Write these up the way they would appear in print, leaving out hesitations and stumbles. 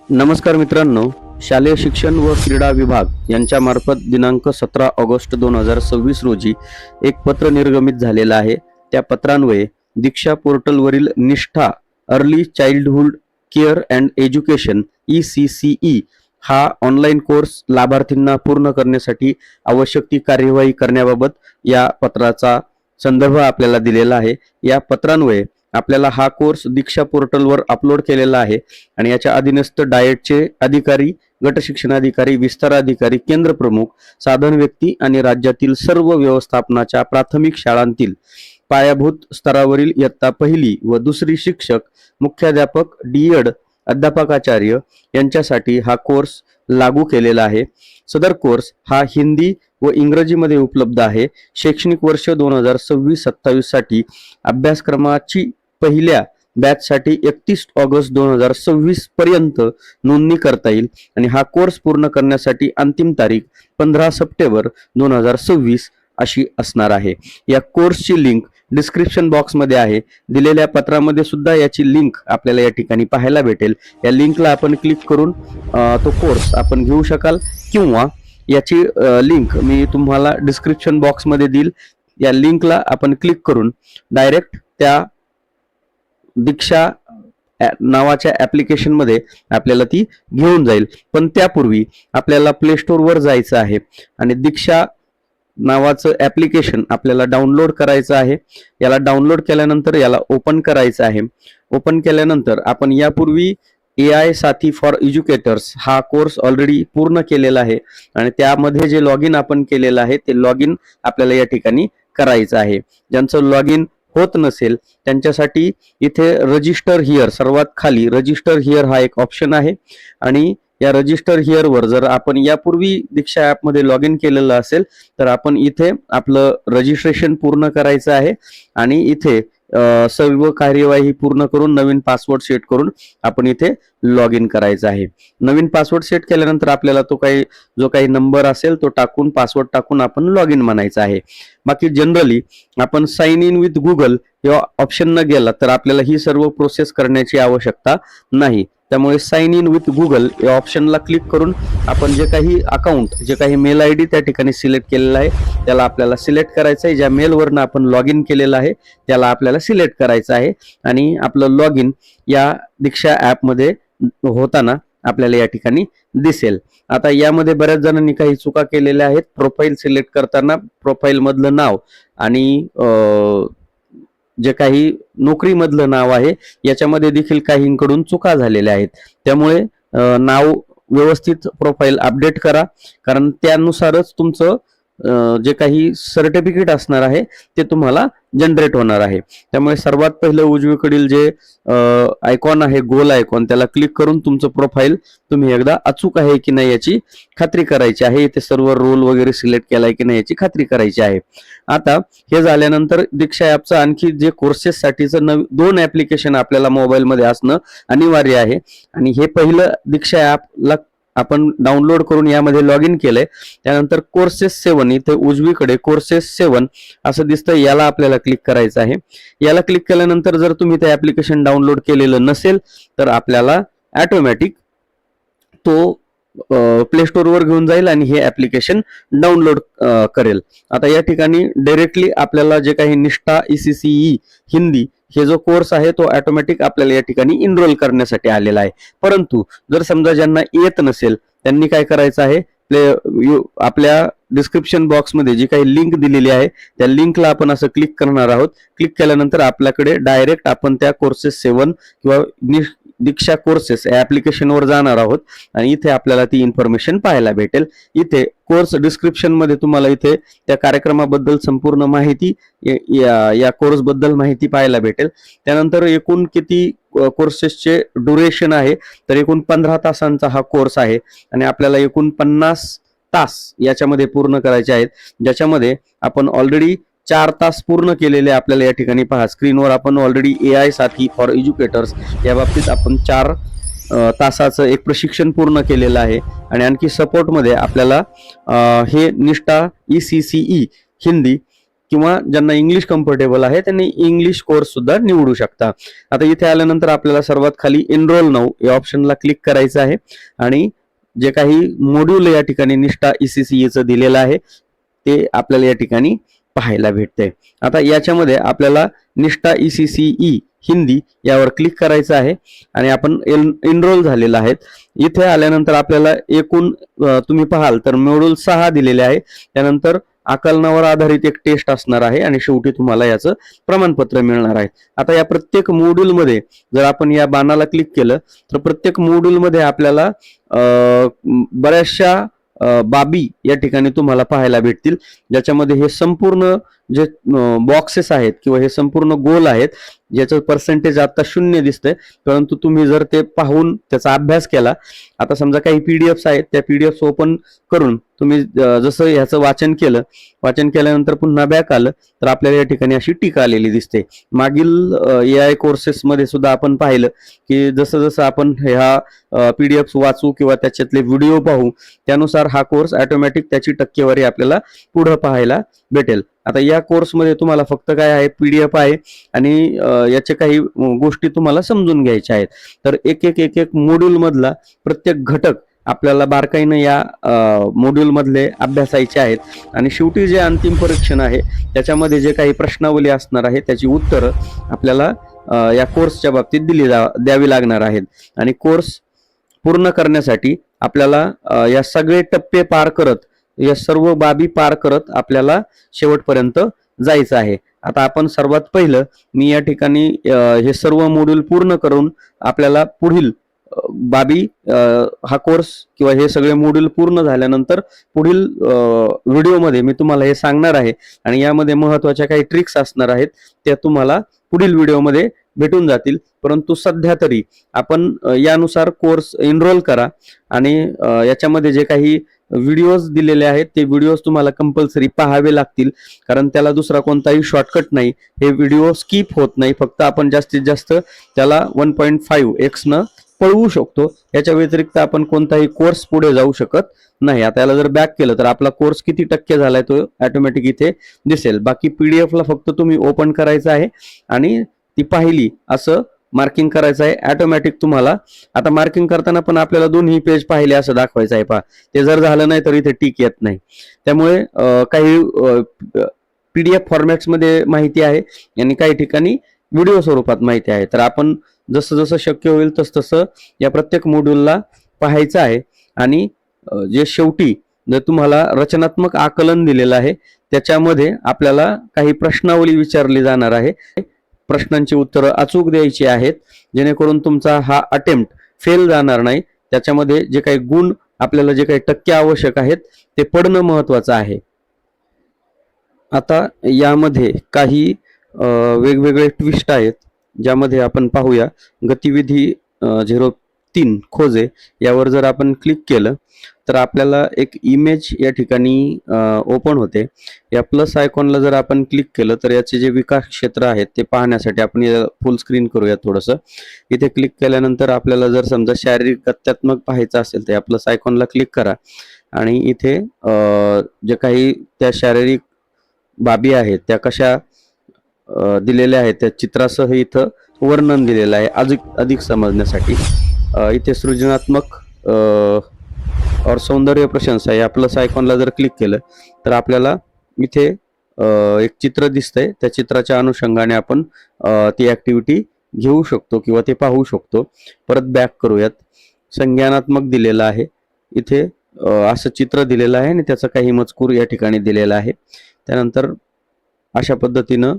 नमस्कार मित्रांनो, शालेय शिक्षण व क्रीडा विभाग यांच्या मार्फत दिनांक 17 ऑगस्ट 2026 रोजी एक पत्र निर्गमित झालेलं आहे। त्या पत्रान्वये दीक्षा पोर्टलवरील निष्ठा early childhood care and education ECCE हा ऑनलाईन कोर्स लाभार्थींना पूर्ण करण्यासाठी आवश्यक ती कार्यवाही करण्याबाबत या पत्राचा संदर्भ आपल्याला दिलेला आहे। या पत्रान्वये आपल्याला हा कोर्स दीक्षा पोर्टलवर अपलोड केलेला आहे आणि याच्या अधीनस्थ डाएटचे अधिकारी, गट शिक्षणाधिकारी, विस्तार अधिकारी, केंद्र प्रमुख, साधन व्यक्ती आणि राज्यातील सर्व व्यवस्थापनाच्या प्राथमिक शाळांतील पायाभूत स्तरावरील इयत्ता पहिली व दुसरी शिक्षक, मुख्याध्यापक, DED अध्यापकाचार्य यांच्यासाठी हा कोर्स लागू केलेला आहे। सदर कोर्स हा हिंदी व इंग्रजीमध्ये उपलब्ध आहे। शैक्षणिक वर्ष 2026-27 साठी अभ्यासक्रमाची पहिल्या बॅचसाठी 31 ऑगस्ट 2026 पर्यंत नोंदणी करता येईल आणि हा कोर्स पूर्ण करण्यासाठी अंतिम तारीख 15 सप्टेंबर 2026 अशी असणार आहे। या कोर्सची लिंक डिस्क्रिप्शन बॉक्समध्ये आहे। दिलेल्या पत्रामध्ये सुद्धा याची लिंक आपल्याला या ठिकाणी पाहायला भेटेल। या लिंकला आपण क्लिक करून तो कोर्स आपण घेऊ शकाल किंवा याची लिंक मी तुम्हाला डिस्क्रिप्शन बॉक्समध्ये देईल। या लिंकला आपण क्लिक करून डायरेक्ट त्या दीक्षा नावाच्या ऍप्लिकेशन मध्ये आपल्याला ती घेऊन जाईल। पण त्यापूर्वी आपल्याला प्ले स्टोर वर जायचं आहे आणि दीक्षा नावाचं ऍप्लिकेशन आपल्याला डाउनलोड करायचं आहे। याला डाउनलोड केल्यानंतर याला ओपन करायचं आहे। ओपन केल्यानंतर आपण यापूर्वी AI साथी फॉर एज्युकेटर्स हा कोर्स ऑलरेडी पूर्ण केलेला आहे आणि त्यामध्ये जे लॉग इन आपण केलेलं आहे ते लॉग इन आपल्याला या ठिकाणी करायचं आहे। ज्यांचं लॉग इन होत नसेल त्यांच्यासाठी इथे रजिस्टर हिअर सर्वात खाली रजिस्टर हिअर हा एक ऑप्शन आहे आणि या रजिस्टर हिअर वर जर आपण यापूर्वी दीक्षा ऍप मध्ये लॉग इन केलेलं असेल तर आपण इथे आपलं रजिस्ट्रेशन पूर्ण करायचं आहे आणि इथे सर्व कार्यवाही पूर्ण करून नवीन पासवर्ड सेट करून आपण इथे लॉग इन करायचं आहे। नवीन पासवर्ड सेट केल्यानंतर आपल्याला जो काही नंबर असेल तो टाकून पासवर्ड टाकून आपण लॉग इन म्हणायचं आहे। बाकी जनरली आपण साइन इन विथ गुगल या ऑप्शन न गेला तर आपल्याला ही सर्व प्रोसेस करण्याची आवश्यकता नाही। त्यामुळे साइन इन विथ गुगल या ऑप्शनला क्लिक करून आपण जे काही अकाउंट जे काही मेल ID त्या ठिकाणी सिलेक्ट केलेला आहे त्याला आपल्याला सिलेक्ट करायचं आहे। ज्या मेलवरनं आपण लॉग इन केलेलं आहे त्याला आपल्याला सिलेक्ट करायचं आहे आणि आपलं लॉग इन या दीक्षा ऍप मध्ये होताना आपल्याला या ठिकाणी दिसेल। आता यामध्ये बऱ्याच जणांनी काही चुका केलेल्या आहेत। प्रोफाईल सिलेक्ट करताना प्रोफाईल मधलं नाव आणि जे काही नोकरी मधलं नाव आहे याच्यामध्ये देखील काहींकडून चुका झालेल्या आहेत। त्यामुळे नाव व्यवस्थित प्रोफाईल अपडेट करा, कारण त्यानुसारच तुमचं जे काही सर्टिफिकेट असणार आहे ते तुम्हाला जनरेट होणार आहे। त्यामुळे सर्वात पहिलं उजवीकडील जे आयकॉन आहे गोल आयकॉन त्याला क्लिक करून तुमचं प्रोफाईल तुम्ही एकदा अचूक आहे की नाही याची खात्री करायची आहे। इथे सर्व रोल वगैरे सिलेक्ट केलाय की नाही याची खात्री करायची आहे। आता हे झाल्यानंतर दीक्षा ऍपचं आणखी जे कोर्सेस साठीचं 2 ऍप्लिकेशन आपल्याला मोबाईल मध्ये असणं अनिवार्य आहे आणि हे पहिलं दीक्षा ऍपला आपण डाउनलोड करून यामध्ये लॉग इन केलंय। त्यानंतर कोर्सेस 7 इथे उजवीकडे कोर्सेस 7 असं दिसतं, याला आपल्याला क्लिक करायचं आहे। याला क्लिक केल्यानंतर जर तुम्ही ते ऍप्लिकेशन डाउनलोड केलेलं नसेल तर आपल्याला ऑटोमॅटिक तो प्ले स्टोर वर घेऊन जाईल आणि हे ऍप्लिकेशन डाउनलोड करेल। आता या ठिकाणी डायरेक्टली आपल्याला जे काही निष्ठा ECCE हिंदी हे जो कोर्स आहे तो ऑटोमॅटिक आपल्याला या ठिकाणी इनरोल करण्यासाठी आलेला आहे। परंतु जर समजा ज्यांना येत नसेल त्यांनी काय करायचं आहे, आपल्या डिस्क्रिप्शन बॉक्स मध्ये जी काही लिंक दिलेली आहे त्या लिंकला आपण असं क्लिक करणार आहोत। क्लिक केल्यानंतर आपल्याकडे डायरेक्ट आपण त्या कोर्सेस 7 किंवा दीक्षा कोर्सेस या ऍप्लिकेशन वर जाणार आहोत आणि इथे आपल्याला ती इन्फॉर्मेशन पाहायला भेटेल। इथे कोर्स डिस्क्रिप्शन मध्ये तुम्हाला इथे त्या कार्यक्रमाबद्दल संपूर्ण माहिती या कोर्स बद्दल माहिती पाहायला भेटेल। त्यानंतर एकूण किती कोर्सेसचे ड्युरेशन आहे तर एकूण 15 तासांचा हा कोर्स आहे आणि आपल्याला एकूण 50 तास याच्यामध्ये पूर्ण करायचे आहेत, ज्याच्यामध्ये आपण ऑलरेडी 4 तास पूर्ण केलेले आपल्याला या ठिकाणी पहा स्क्रीनवर आपण ऑलरेडी AI साथी फॉर एज्युकेटर्स या बाबतीत आपण 4 तासाचं एक प्रशिक्षण पूर्ण केलेलं आहे आणि आणखी सपोर्ट मध्ये आपल्याला हे निष्ठा ECCE हिंदी किंवा ज्यांना इंग्लिश कम्फर्टेबल आहे त्यांनी इंग्लिश कोर्स सुद्धा निवडू शकता. आता इथे आल्यानंतर आपल्याला सर्वात खाली एनरोल नाऊ या ऑप्शनला क्लिक करायचं आहे आणि जे काही मॉड्यूल या ठिकाणी निष्ठा ECCE दिलेलं आहे ते आपल्याला या ठिकाणी पाहायला भेटते. आता याच्यामध्ये आपल्याला निष्ठा ECCE हिंदी यावर क्लिक करायचं आहे आणि आपण एनरोल झालेला आहे. इथे आल्यानंतर आपल्याला एकूण तुम्ही पाहाल तर मॉड्यूल 6 दिलेले आहे. त्यानंतर आकलनावर आधारित एक टेस्ट असणार आहे आणि शेवटी तुम्हाला याचं प्रमाणपत्र मिळणार आहे. आता या प्रत्येक मॉड्यूलमध्ये जर आपण या बाणाला क्लिक केलं तर प्रत्येक मॉड्यूलमध्ये आपल्याला बऱ्याचशा बाबी या ठिकाणी तुम्हाला पाहायला भेटतील, ज्याच्यामध्ये हे संपूर्ण जे बॉक्सेस आहेत किंवा हे संपूर्ण गोल आहेत ज्याचं पर्सेंटेज आता 0 दिसतंय, परंतु तुम्ही जर ते पाहून त्याचा अभ्यास केला, आता समजा काही PDFs आहेत त्या PDFs ओपन करून तुम्ही जसं ह्याचं वाचन केल्यानंतर पुन्हा बॅक आलं तर आपल्याला या ठिकाणी अशी टीका आलेली दिसते. मागील AI कोर्सेस मध्ये सुद्धा आपण पाहिलं की जसं जसं आपण ह्या PDFs वाचू किंवा त्याच्यातले व्हिडिओ पाहू त्यानुसार हा कोर्स ऑटोमॅटिक त्याची टक्केवारी आपल्याला पुढे पाहायला भेटेल. आता या कोर्समध्ये तुम्हाला फक्त काय आहे PDF आहे आणि याचे काही गोष्टी तुम्हाला समजून घ्यायच्या आहेत. तर एक एक मॉड्यूल मधला प्रत्येक घटक आपल्याला बारकाईनं या मॉड्यूल मधले अभ्यासायचे आहेत आणि शेवटी जे अंतिम परीक्षण आहे त्याच्यामध्ये जे काही प्रश्नावली असणार आहे त्याची उत्तरं आपल्याला या कोर्सच्या बाबतीत द्यावी लागणार आहेत. आणि कोर्स पूर्ण करण्यासाठी आपल्याला या सगळे टप्पे पार करत या सर्व बाबी पार करत आपल्याला शेवटपर्यंत जायचं आहे. आता आपण सर्वात पहिलं मी या ठिकाणी हे सर्व मॉड्यूल पूर्ण करून आपल्याला पुढील बाबी हा कोर्स किंवा हे सगळे मॉड्यूल पूर्ण झाल्यानंतर पुढील व्हिडिओमध्ये मी तुम्हाला हे सांगणार आहे आणि यामध्ये महत्त्वाच्या काही ट्रिक्स असणार आहेत त्या तुम्हाला पुढील व्हिडिओमध्ये भेटून जातील. परंतु सध्या तरी आपण यानुसार कोर्स एनरोल करा आणि याच्यामध्ये जे काही व्हिडिओज दिलेले आहेत ते व्हिडिओज तुम्हाला कंपल्सरी पाहावे लागतील, कारण त्याला दुसरा कोणताही शॉर्टकट नाही. हे व्हिडिओ स्किप होत नाही, फक्त आपण जास्तीत जास्त त्याला 1.5x न पळवू शकतो. याच्या व्यतिरिक्त आपण कोणताही कोर्स पुढे जाऊ शकत नाही. आता याला जर बॅक केलं तर आपला कोर्स किती टक्के झालाय तो ऑटोमॅटिक इथे दिसेल. बाकी PDF ला फक्त तुम्ही ओपन करायचं आहे आणि ती पाहिली असं मार्किंग करायचं आहे. ऑटोमॅटिक तुम्हाला आता मार्किंग करताना पण आपल्याला दोन्ही पेज पाहिले असं दाखवायचं आहे. पहा, ते जर झालं नाही तर इथे टिक येत नाही. त्यामुळे काही PDF फॉर्मॅट्स मध्ये माहिती आहे आणि काही ठिकाणी व्हिडिओ स्वरूपात माहिती आहे. तर आपण जसं जसं शक्य होईल तसं या प्रत्येक मॉड्यूलला पाहायचं आहे आणि जे शेवटी जर तुम्हाला रचनात्मक आकलन दिलेलं आहे त्याच्यामध्ये आपल्याला काही प्रश्नावली विचारली जाणार आहे. प्रश्नांची उत्तरं अचूक द्यायची आहेत जेणेकरून तुमचा हा अटेम्प्ट फेल जाणार नाही. त्याच्यामध्ये जे काही गुण आपल्याला जे काही टक्के आवश्यक आहेत ते पडणं महत्वाचं आहे. आता यामध्ये काही वेगवेगळे ट्विस्ट आहेत ज्यामध्ये आपण पाहूया. गतिविधी 03 खोजे यावर जर आपण क्लिक केलं तर आपल्याला एक इमेज या ठिकाणी ओपन होते. या प्लस आयकॉनला जर आपण क्लिक केलं तर याचे जे विकास क्षेत्र आहेत ते पाहण्यासाठी आपण फुल स्क्रीन करूया थोडंसं. इथे क्लिक केल्यानंतर आपल्याला जर समजा शारीरिक गत्यात्मक पाहायचं असेल तर या प्लस आयकॉनला क्लिक करा आणि इथे जे काही त्या शारीरिक बाबी आहेत त्या कशा दिलेल्या आहेत त्या चित्रासह इथं वर्णन दिलेलं आहे अधिक समजण्यासाठी. इथे सृजनात्मक और सौंदर्य प्रशंसा या प्लस आयकॉनला जर क्लिक केलं तर आपल्याला इथे एक चित्र दिसतंय. त्या चित्राच्या अनुषंगाने आपण ती ऍक्टिव्हिटी घेऊ शकतो किंवा ते पाहू शकतो. परत बॅक करूयात. संज्ञानात्मक दिलेलं आहे, इथे असं चित्र दिलेलं आहे आणि त्याचा काही मजकूर या ठिकाणी दिलेला आहे. त्यानंतर अशा पद्धतीनं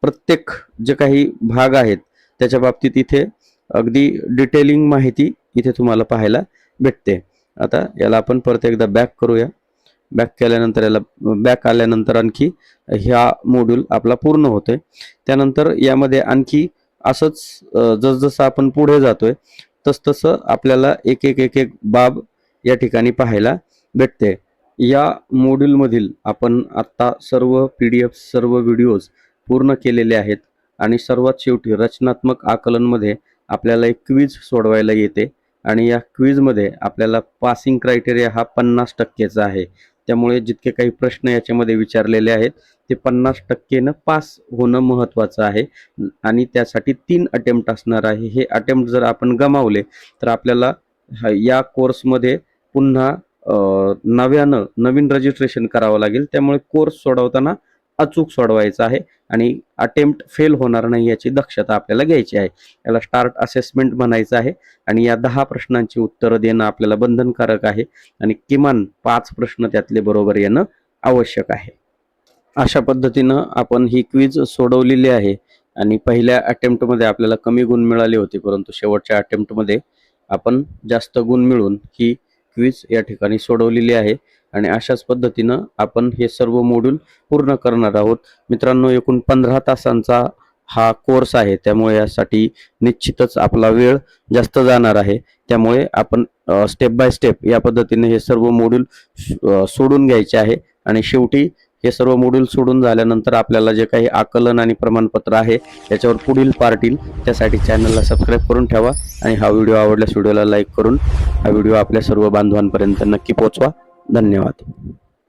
प्रत्येक जे काही भाग आहेत त्याच्या बाबतीत इथे अगदी डिटेलिंग माहिती इथे तुम्हाला पाहायला भेटते. आता याला आपण परत एकदा बॅक करूया. बॅक केल्यानंतर याला बॅक आल्यानंतर आणखी ह्या मॉड्यूल आपला पूर्ण होतोय. त्यानंतर यामध्ये आणखी असंच जसजसं आपण पुढे जातोय तसतसं आपल्याला एक एक बाब या ठिकाणी पाहायला भेटते. या मॉड्यूल मधील आपण आता सर्व PDF सर्व व्हिडिओज पूर्ण केलेले आहेत आणि सर्वात शेवटी रचनात्मक आकलन मध्ये आपल्याला एक क्विज सोडवायला येते आणि या क्विज मध्ये आपल्याला पासिंग क्रायटेरिया हा 50% आहे. त्यामुळे जितके काही प्रश्न याच्यामध्ये विचारलेले आहेत ते 50% पास होणं महत्त्वाचं आहे आणि त्यासाठी 3 अटेम्प्ट असणार आहे. हे अटेम्प्ट जर आपण गमावले तर आपल्याला या कोर्समध्ये पुन्हा नवीन रजिस्ट्रेशन करावं लागेल. त्यामुळे कोर्स सोडवताना अचूक सोडवायचा आहे आणि अटेम्प्ट फेल होणार नाही याची दक्षता आपल्याला घ्यायची आहे. याला स्टार्ट असेसमेंट म्हणायचं आहे आणि या 10 प्रश्नांची उत्तरं देणं आपल्याला बंधनकारक आहे आणि किमान 5 प्रश्न त्यातले बरोबर येणं आवश्यक आहे. अशा पद्धतीनं आपण ही क्विज सोडवलेली आहे आणि पहिल्या अटेम्प्टमध्ये आपल्याला कमी गुण मिळाले होते, परंतु शेवटच्या अटेम्प्टमध्ये आपण जास्त गुण मिळवून ही क्विज या ठिकाणी सोडवलेली आहे आणि अशाच पद्धतीनं आपण हे सर्व मॉड्यूल पूर्ण करणार आहोत. मित्रांनो, एकूण 15 तासांचा हा कोर्स आहे, त्यामुळे यासाठी निश्चितच आपला वेळ जास्त जाणार आहे. त्यामुळे आपण स्टेप बाय स्टेप या पद्धतीने हे सर्व मॉड्यूल सोडून घ्यायचे आहे आणि शेवटी हे सर्व मॉड्यूल सोडून झाल्यानंतर आपल्याला जे काही आकलन आणि प्रमाणपत्र आहे त्याच्यावर पुढील पार्ट येईल. त्यासाठी चॅनलला सबस्क्राईब करून ठेवा आणि हा व्हिडिओ आवडल्यास व्हिडिओला लाईक करून हा व्हिडिओ आपल्या सर्व बांधवांपर्यंत नक्की पोहोचवा. धन्यवाद.